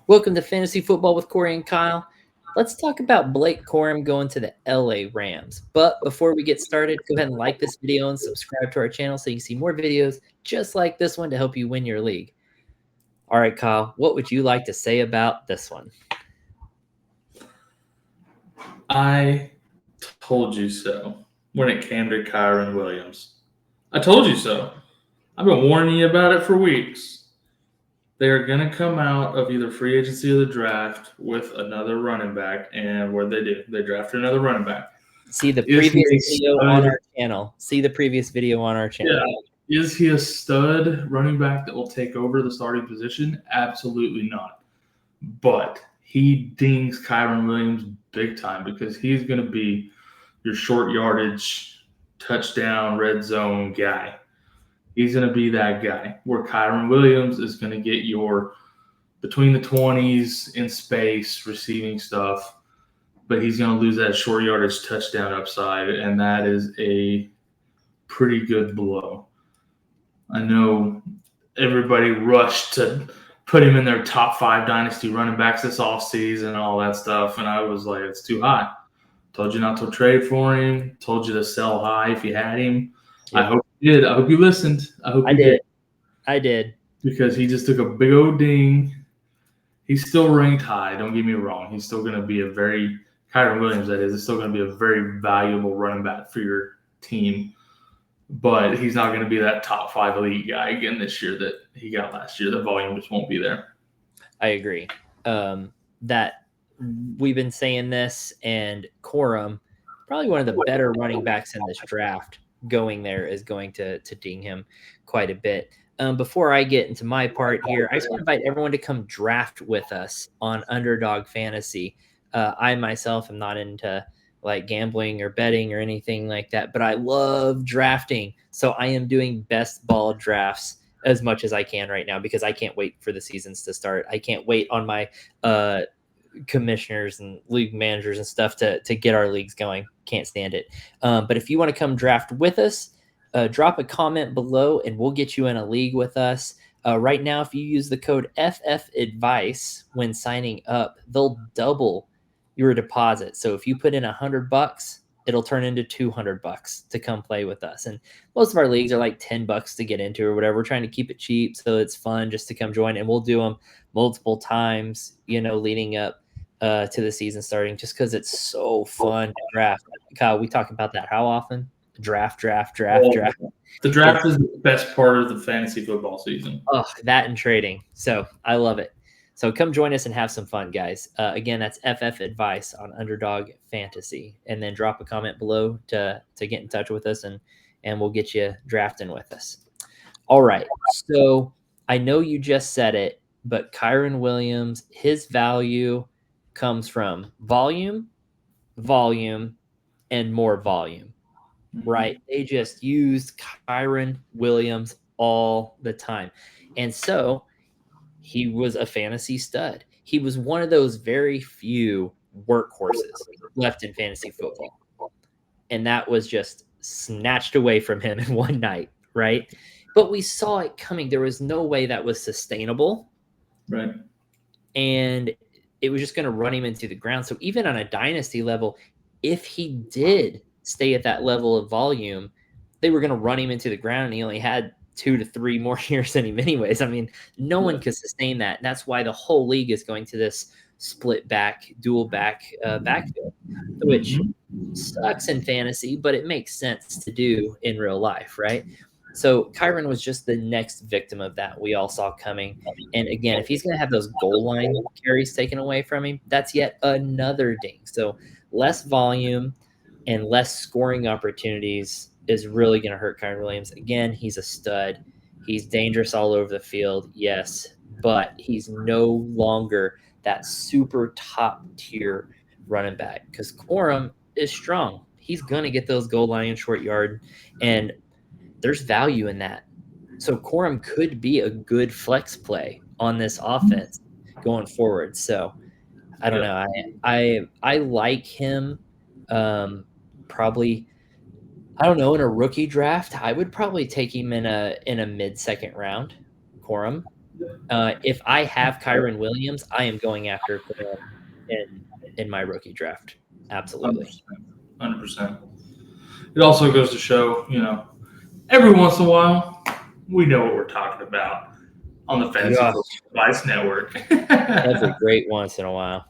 Welcome to Fantasy Football with Cory and Kyle. Let's talk about Blake Corum going to the LA Rams. But before we get started, go ahead and like this video and subscribe to our channel so you can see more videos just like this one to help you win your league. All right, Kyle, what would you like to say about this one? I told you so when it came to Kyren Williams. I told you so. I've been warning you about it for weeks. They are going to come out of either free agency or the draft with another running back, and what they do, they draft another running back. See the previous video on our channel. Yeah. Is he a stud running back that will take over the starting position? Absolutely not. But he dings Kyren Williams big time because he's going to be your short yardage, touchdown, red zone guy. He's going to be that guy where Kyren Williams is going to get your between the 20s in space receiving stuff, but he's going to lose that short yardage touchdown upside, and that is a pretty good blow. I know everybody rushed to put him in their top 5 dynasty running backs this offseason and all that stuff, and I was like, it's too high. Told you not to trade for him. Told you to sell high if you had him. Yep. I hope you did. I hope you listened. I did. Because he just took a big old ding. He's still ranked high. Don't get me wrong. He's still going to be Kyren Williams, that is still going to be a very valuable running back for your team. But he's not going to be that top 5 elite guy again this year that he got last year. The volume just won't be there. I agree. That we've been saying this, and Corum, probably one of the better running backs in this draft, going there is going to ding him quite a bit. Before I get into my part here, I just want to invite everyone to come draft with us on Underdog Fantasy. I myself am not into like gambling or betting or anything like that, but I love drafting. So I am doing best ball drafts as much as I can right now because I can't wait for the seasons to start. I can't wait on my commissioners and league managers and stuff to get our leagues going. Can't stand it. But if you want to come draft with us, drop a comment below and we'll get you in a league with us. Right now, if you use the code FFADVICE when signing up, they'll double your deposit. So if you put in $100, it'll turn into $200 to come play with us. And most of our leagues are like $10 to get into or whatever. We're trying to keep it cheap, so it's fun just to come join. And we'll do them multiple times, leading up to the season starting, just because it's so fun to draft. Kyle, we talk about that how often? Draft. The draft is the best part of the fantasy football season. Oh, that and trading. So I love it. So come join us and have some fun, guys. Again, that's FFADVICE on Underdog Fantasy. And then drop a comment below to get in touch with us, and we'll get you drafting with us. All right. So I know you just said it, but Kyren Williams, his value comes from volume, and more volume, right? They just used Kyren Williams all the time. And so he was a fantasy stud. He was one of those very few workhorses left in fantasy football. And that was just snatched away from him in one night, right? But we saw it coming. There was no way that was sustainable. Right. And it was just going to run him into the ground. So even on a dynasty level, if he did stay at that level of volume, they were going to run him into the ground, and he only had 2 to 3 more years than him anyways. I mean, no one could sustain that. That's why the whole league is going to this split back, dual back backfield, which sucks in fantasy, but it makes sense to do in real life, right? So Kyren was just the next victim of that we all saw coming. And again, if he's going to have those goal line carries taken away from him, that's yet another ding. So less volume and less scoring opportunities is really going to hurt Kyren Williams. Again, he's a stud. He's dangerous all over the field, yes, but he's no longer that super top tier running back because Corum is strong. He's going to get those goal line and short yard, and there's value in that. So Corum could be a good flex play on this offense going forward. So I don't know. I like him. Probably, I don't know, in a rookie draft, I would probably take him in a mid-second round, Corum. If I have Kyren Williams, I am going after him in my rookie draft. Absolutely. 100%. It also goes to show, every once in a while, we know what we're talking about on the Fantasy Yeah. Football Advice Network. Every great once in a while.